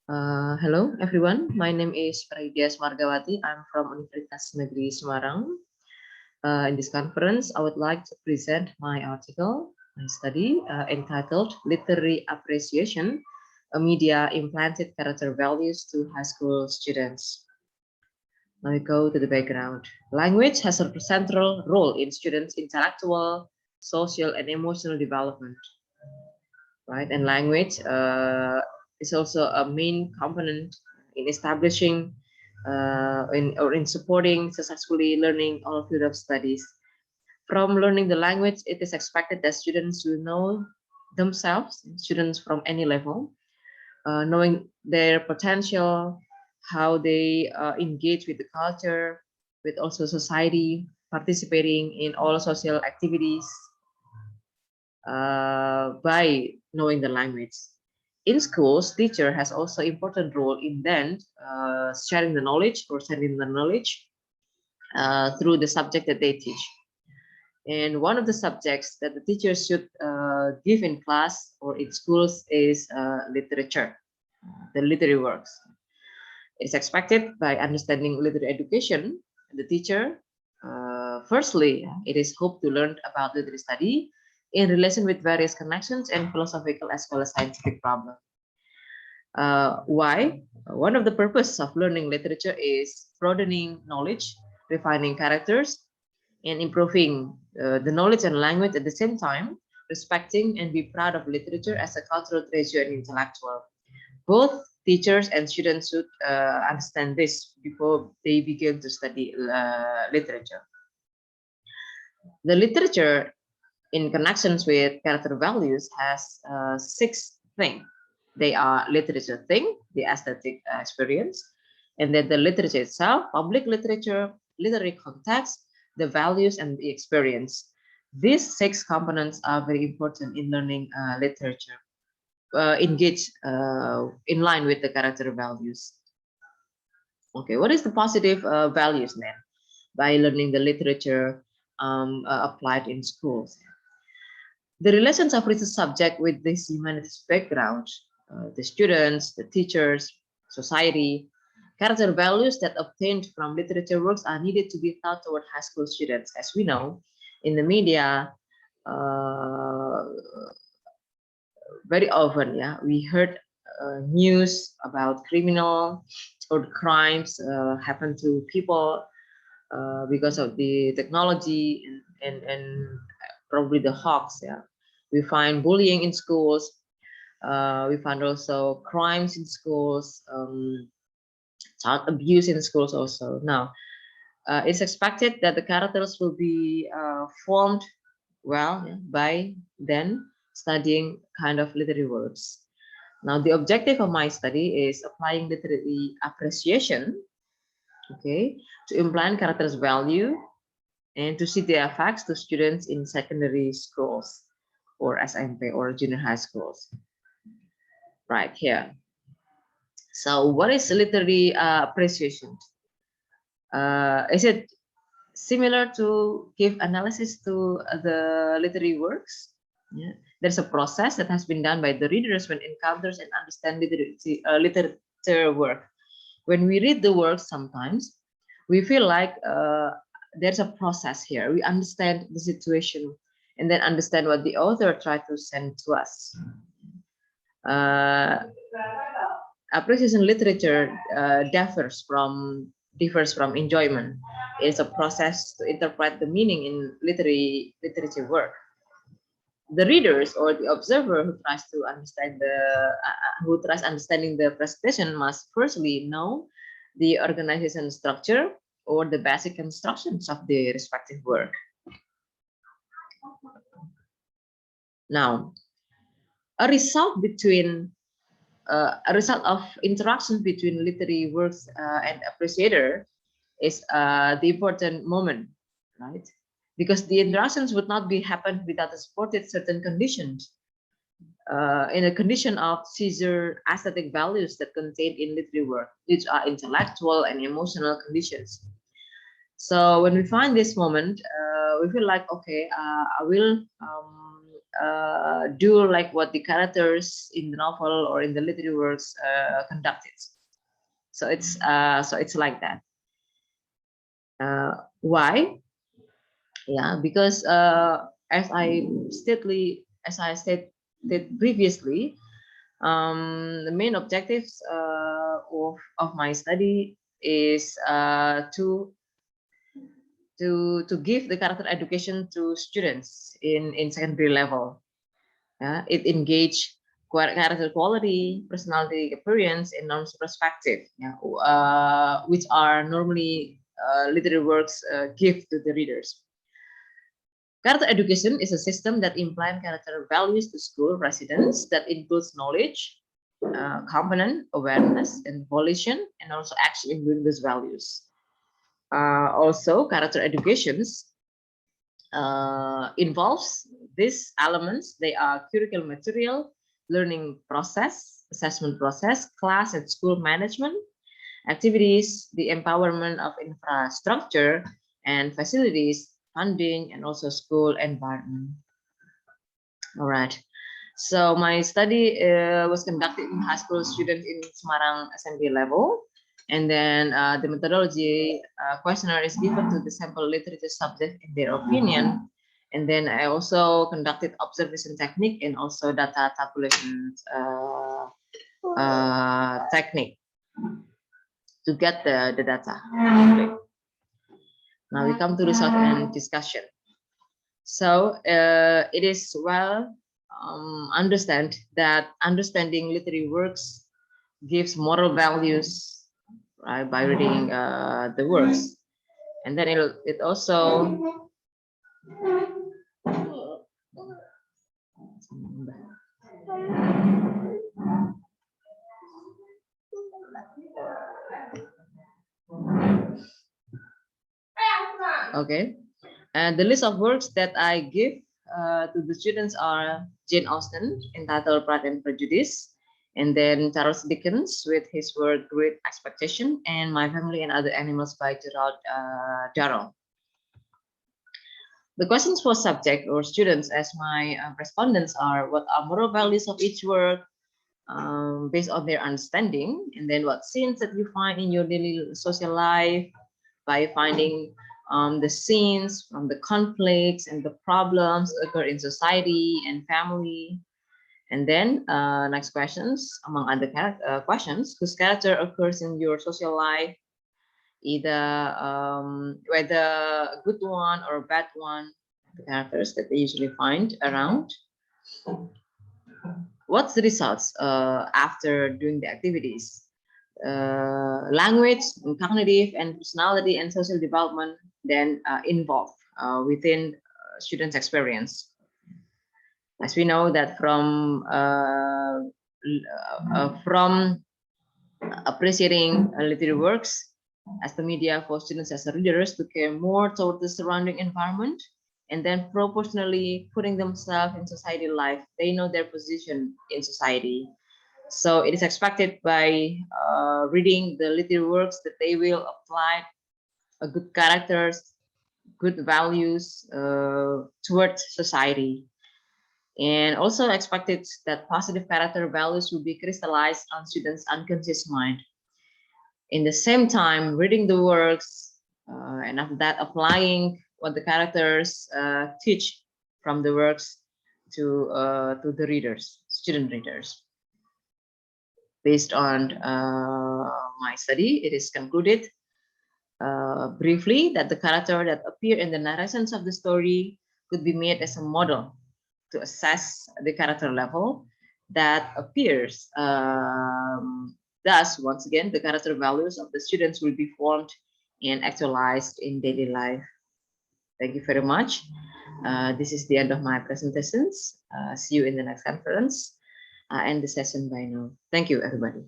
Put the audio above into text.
Hello everyone, my name is Prayudias Margawati. I'm from Universitas Negeri Semarang. In this conference, I would like to present my article, my study entitled Literary Appreciation, a Media Implanted Character Values to High School Students. Now we go to the background. Language has a central role in students' intellectual, social, and emotional development, right? And language is also a main component in establishing in supporting successfully learning all field of studies. From learning the language, it is expected that students will know themselves, students from any level, knowing their potential, how they engage with the culture, with also society, participating in all social activities by knowing the language. In schools, teacher has also important role in then sharing the knowledge or sending the knowledge through the subject that they teach. And one of the subjects that the teachers should give in class or in schools is literature, the literary works. It's expected by understanding literary education, the teacher, firstly, it is hoped to learn about literary study in relation with various connections and philosophical as well as scientific problems. Why? One of the purposes of learning literature is broadening knowledge, refining characters, and improving the knowledge and language at the same time, respecting and be proud of literature as a cultural treasure and intellectual. Both teachers and students should understand this before they begin to study literature. The literature in connections with character values has six things. They are literature thing, the aesthetic experience, and then the literature itself, public literature, literary context, the values, and the experience. These six components are very important in learning literature. Engage in line with the character values. Okay, what is the positive values then by learning the literature applied in schools? The relations of research subject with this humanities background, the students, the teachers, society, character values that obtained from literature works are needed to be taught toward high school students. As we know, in the media, uh, very often, yeah, we heard news about criminal or crimes happen to people because of the technology and probably the hawks. Yeah, we find bullying in schools. We find also crimes in schools, child abuse in schools also. Now, it's expected that the characters will be formed well, yeah, by then studying kind of literary works. Now, the objective of my study is applying literary appreciation, okay, to implant characters' value and to see the effects to students in secondary schools or SMP or junior high schools. Right here. So, what is literary appreciation? Is it similar to give analysis to the literary works? Yeah. There's a process that has been done by the readers when encounters and understand literature work. When we read the work, sometimes we feel like there's a process here. We understand the situation and then understand what the author tried to send to us. Uh, Appreciation literature differs from enjoyment. It is a process to interpret the meaning in literature work. The readers or the observer who tries understanding the presentation must firstly know the organization structure or the basic instructions of the respective work. Now, a result of interaction between literary works and appreciator is the important moment, right? Because the interactions would not be happen without the supported certain conditions. In a condition of seizure aesthetic values that contained in literary work, which are intellectual and emotional conditions. So when we find this moment, we feel like, okay, I will do like what the characters in the novel or in the literary works conducted. So it's like that. Why? Yeah, because as I stated previously, the main objectives of my study is to give the character education to students in secondary level. It engage character quality, personality appearance, and norms perspective, which are normally literary works give to the readers. Character education is a system that implants character values to school residents that includes knowledge, component, awareness, and volition, and also action in doing these values. Also, character educations involves these elements. They are curriculum material, learning process, assessment process, class and school management, activities, the empowerment of infrastructure and facilities, funding, and also school environment. All right. So my study was conducted in high school students in Semarang SMP level. And then the methodology questionnaire is given to the sample literature subject in their opinion. And then I also conducted observation technique and also data tabulation technique to get the data. Now we come to result and discussion. So it is well understand that understanding literary works gives moral values, right, by reading the works, and then it also okay. And the list of works that I give to the students are Jane Austen, entitled Pride and Prejudice, and then Charles Dickens with his work Great Expectation, and My Family and Other Animals by Gerald Darrow. The questions for subject or students as my respondents are: what are moral values of each work based on their understanding, and then what scenes that you find in your daily social life by finding the scenes from the conflicts and the problems occur in society and family. And then next questions, among other questions, whose character occurs in your social life, either whether a good one or a bad one, the characters that they usually find around. What's the results after doing the activities? Language, and cognitive, and personality and social development then involved within students' experience. As we know that from appreciating literary works as the media for students as readers to care more toward the surrounding environment, and then proportionally putting themselves in society life, they know their position in society. So it is expected by reading the literary works that they will apply good characters, good values towards society. And also expected that positive character values will be crystallized on students' unconscious mind. In the same time, reading the works and after that applying what the characters teach from the works to the readers, student readers. Based on my study, it is concluded briefly that the character that appear in the narrations of the story could be made as a model to assess the character level that appears. Thus, once again, the character values of the students will be formed and actualized in daily life. Thank you very much. This is the end of my presentations. See you in the next conference. End the session by now. Thank you, everybody.